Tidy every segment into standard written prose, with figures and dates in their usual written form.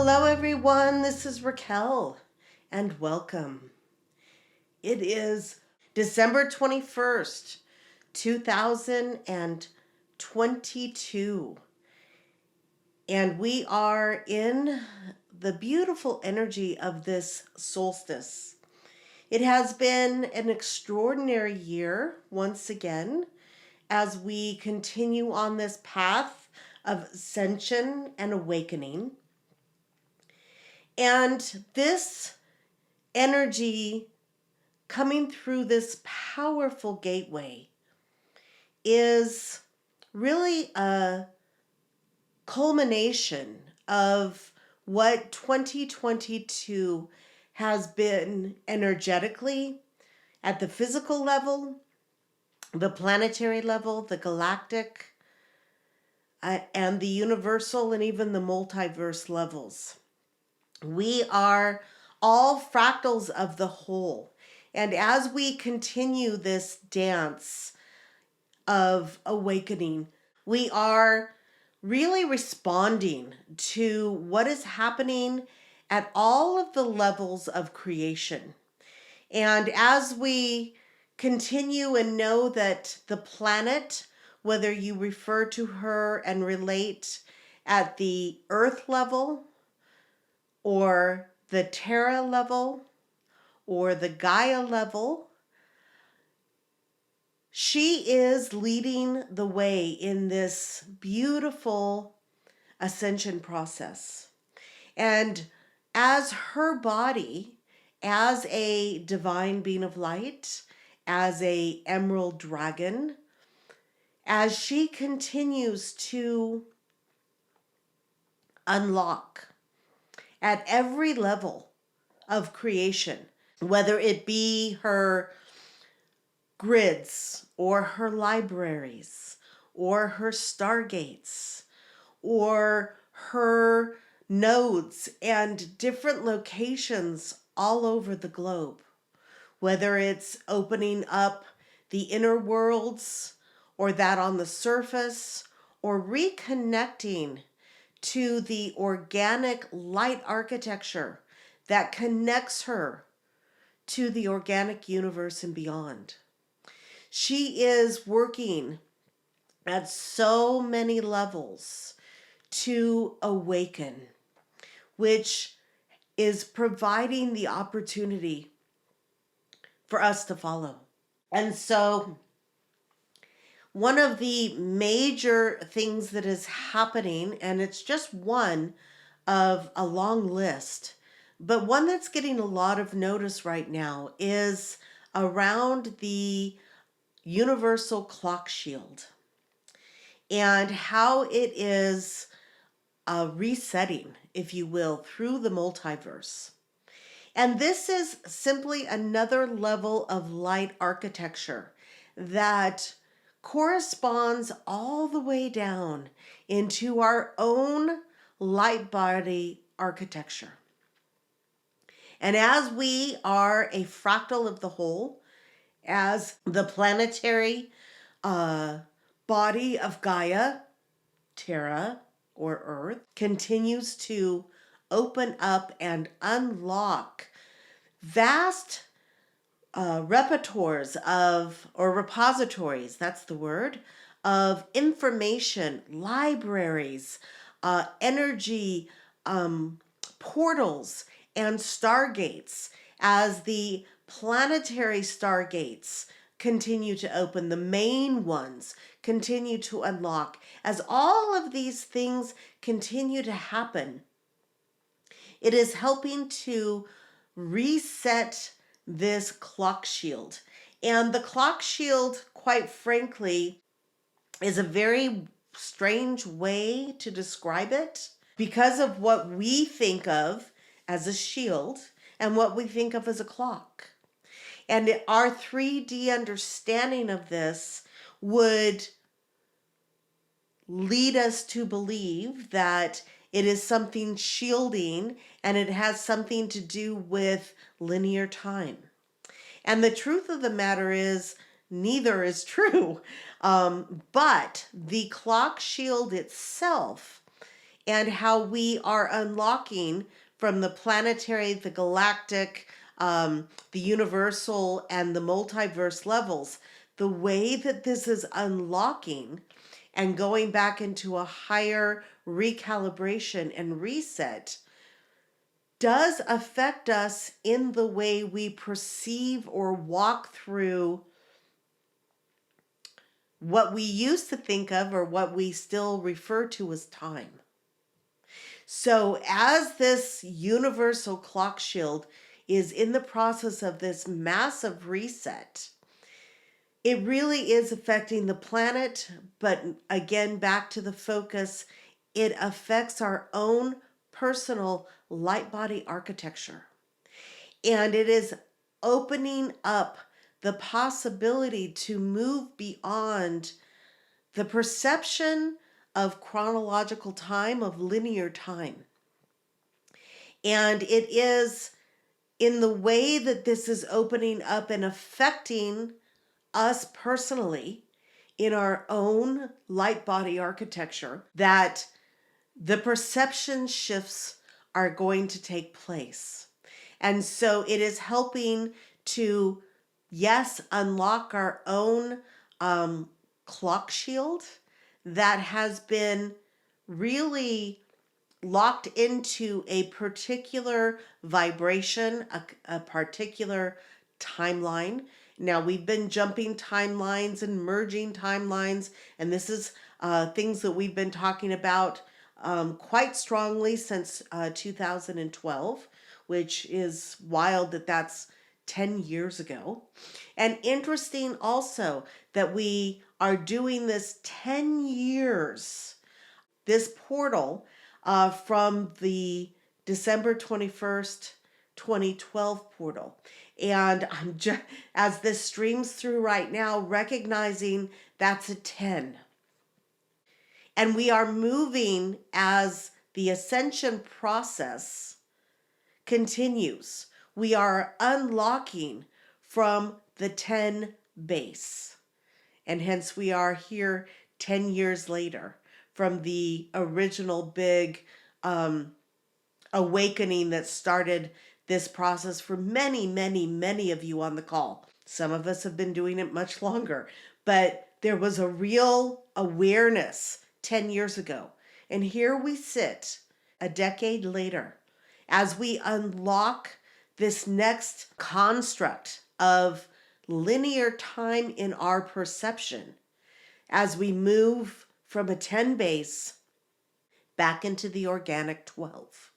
Hello, everyone. This is Raquel, and welcome. It is December 21st, 2022, and we are in the beautiful energy of this solstice. It has been an extraordinary year once again as we continue on this path of ascension and awakening. And this energy coming through this powerful gateway is really a culmination of what 2022 has been energetically at the physical level, the planetary level, the galactic, and the universal and even the multiverse levels. We are all fractals of the whole. And as we continue this dance of awakening, we are really responding to what is happening at all of the levels of creation. And as we continue and know that the planet, whether you refer to her and relate at the earth level, or the Terra level, or the Gaia level, she is leading the way in this beautiful ascension process. And as her body, as a divine being of light, as a emerald dragon, as she continues to unlock at every level of creation, whether it be her grids or her libraries or her stargates or her nodes and different locations all over the globe, whether it's opening up the inner worlds or that on the surface, or reconnecting to the organic light architecture that connects her to the organic universe and beyond. She is working at so many levels to awaken, which is providing the opportunity for us to follow. And so one of the major things that is happening, and it's just one of a long list, but one that's getting a lot of notice right now, is around the universal clock shield and how it is resetting, if you will, through the multiverse. And this is simply another level of light architecture that corresponds all the way down into our own light body architecture. And as we are a fractal of the whole, as the planetary body of Gaia, Terra, or Earth, continues to open up and unlock vast repertoires of, or repositories, that's the word, of information, libraries, energy portals, and stargates, as the planetary stargates continue to open, the main ones continue to unlock. As all of these things continue to happen, it is helping to reset this clock shield. And the clock shield, quite frankly, is a very strange way to describe it because of what we think of as a shield and what we think of as a clock. And our 3D understanding of this would lead us to believe that it is something shielding and it has something to do with linear time. And the truth of the matter is, neither is true. But the clock shield itself and how we are unlocking from the planetary, the galactic, the universal, and the multiverse levels. The way that this is unlocking and going back into a higher recalibration and reset does affect us in the way we perceive or walk through what we used to think of or what we still refer to as time. So, as this universal clock shield is in the process of this massive reset, it really is affecting the planet. But again, back to the focus, it affects our own personal light body architecture. And it is opening up the possibility to move beyond the perception of chronological time, of linear time. And it is in the way that this is opening up and affecting us personally in our own light body architecture that the perception shifts are going to take place. And so it is helping to, yes, unlock our own clock shield that has been really locked into a particular vibration, a particular timeline. Now, we've been jumping timelines and merging timelines, and this is things that we've been talking about quite strongly since 2012, which is wild that that's 10 years ago. And interesting also that we are doing this 10 years, this portal from the December 21st, 2012 portal. And I'm just, as this streams through right now, recognizing that's a 10. And we are moving as the ascension process continues. We are unlocking from the 10 base. And hence we are here 10 years later from the original big awakening that started this process for many, many, many of you on the call. Some of us have been doing it much longer, but there was a real awareness 10 years ago. And here we sit a decade later as we unlock this next construct of linear time in our perception as we move from a 10 base back into the organic 12.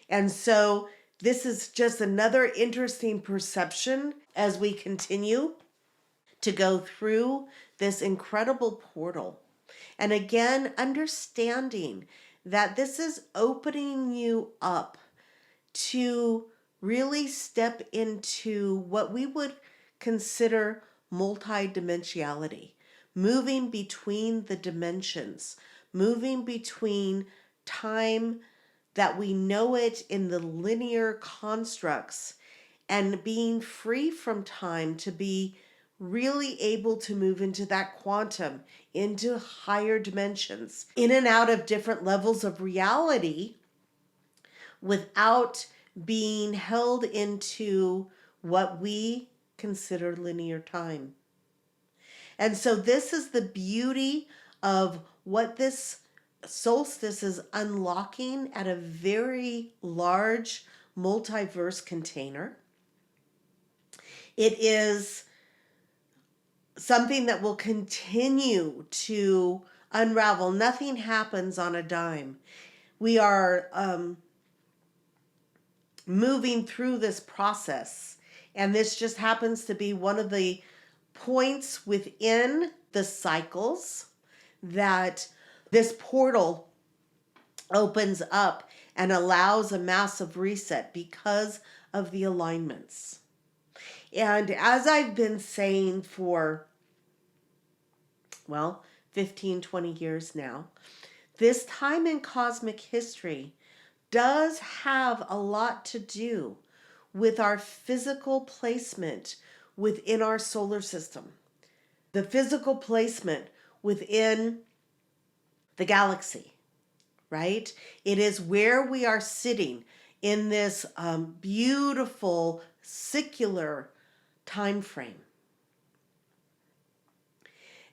And so this is just another interesting perception as we continue to go through this incredible portal. And again, understanding that this is opening you up to really step into what we would consider multidimensionality, moving between the dimensions, moving between time that we know it in the linear constructs and being free from time to be really able to move into that quantum, into higher dimensions, in and out of different levels of reality without being held into what we consider linear time. And so this is the beauty of what this solstice is unlocking at a very large multiverse container. It is something that will continue to unravel. Nothing happens on a dime. We are moving through this process, and this just happens to be one of the points within the cycles that this portal opens up and allows a massive reset because of the alignments. And as I've been saying for, 15, 20 years now, this time in cosmic history does have a lot to do with our physical placement within our solar system, the physical placement within the galaxy, right? It is where we are sitting in this beautiful secular time frame.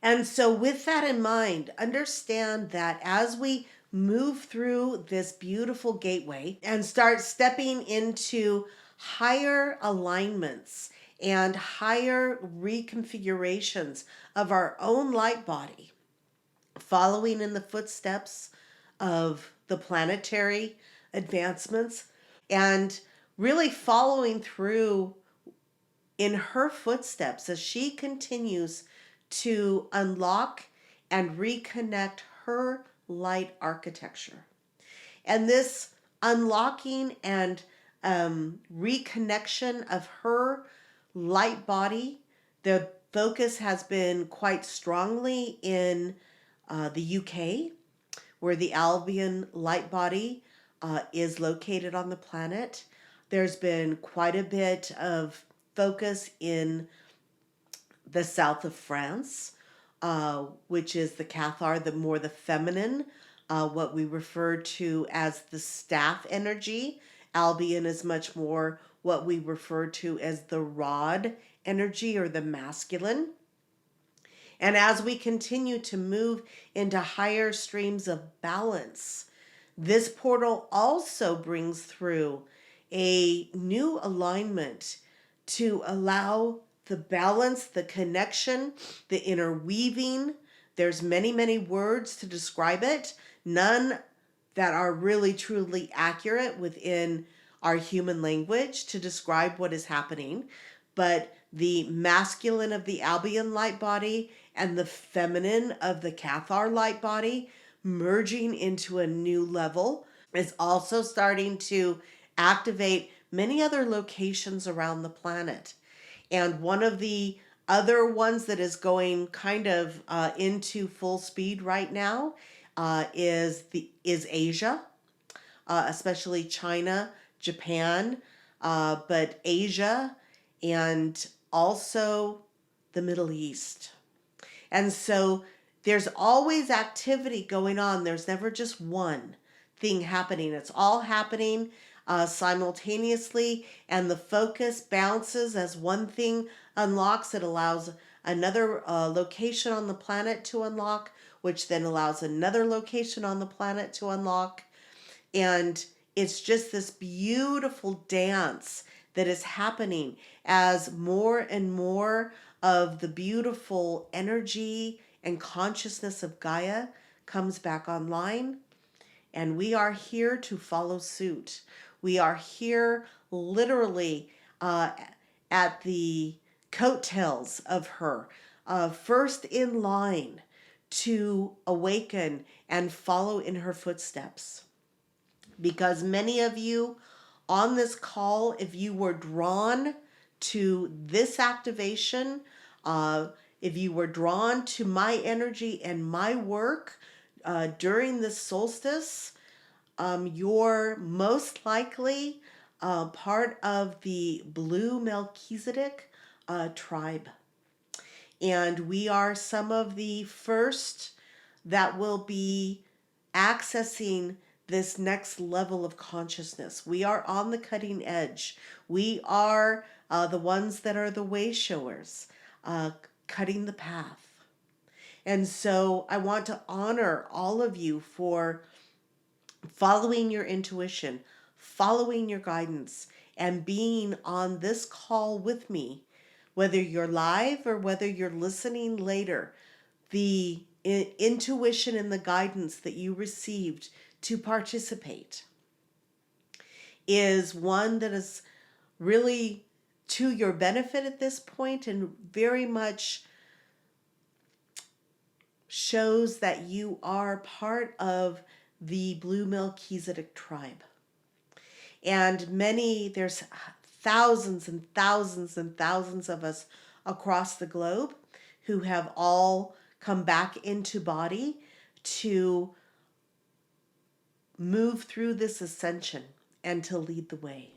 And so, with that in mind, understand that as we move through this beautiful gateway and start stepping into higher alignments and higher reconfigurations of our own light body, following in the footsteps of the planetary advancements, and really following through in her footsteps as she continues to unlock and reconnect her light architecture. And this unlocking and reconnection of her light body, the focus has been quite strongly in the UK, where the Albion light body is located on the planet. There's been quite a bit of focus in the south of France, which is the Cathar, the feminine, what we refer to as the staff energy. Albion is much more what we refer to as the rod energy or the masculine. And as we continue to move into higher streams of balance, this portal also brings through a new alignment to allow the balance, the connection, the interweaving. There's many, many words to describe it, none that are really truly accurate within our human language to describe what is happening. But the masculine of the Albion light body and the feminine of the Cathar light body merging into a new level is also starting to activate many other locations around the planet. And one of the other ones that is going kind of into full speed right now is Asia, especially China, Japan, but Asia, and also the Middle East. And so there's always activity going on. There's never just one thing happening. It's all happening simultaneously, and the focus bounces as one thing unlocks. It allows another location on the planet to unlock, which then allows another location on the planet to unlock. And it's just this beautiful dance that is happening as more and more of the beautiful energy and consciousness of Gaia comes back online. And we are here to follow suit. We are here literally at the coattails of her, first in line to awaken and follow in her footsteps. Because many of you on this call, if you were drawn to this activation, if you were drawn to my energy and my work during this solstice, you're most likely part of the Blue Melchizedek tribe. And we are some of the first that will be accessing this next level of consciousness. We are on the cutting edge. We are the ones that are the way showers, cutting the path. And so I want to honor all of you for following your intuition, following your guidance, and being on this call with me, whether you're live or whether you're listening later. The intuition and the guidance that you received to participate is one that is really to your benefit at this point and very much shows that you are part of the Blue Melchizedek tribe. And there's thousands and thousands and thousands of us across the globe who have all come back into body to move through this ascension and to lead the way.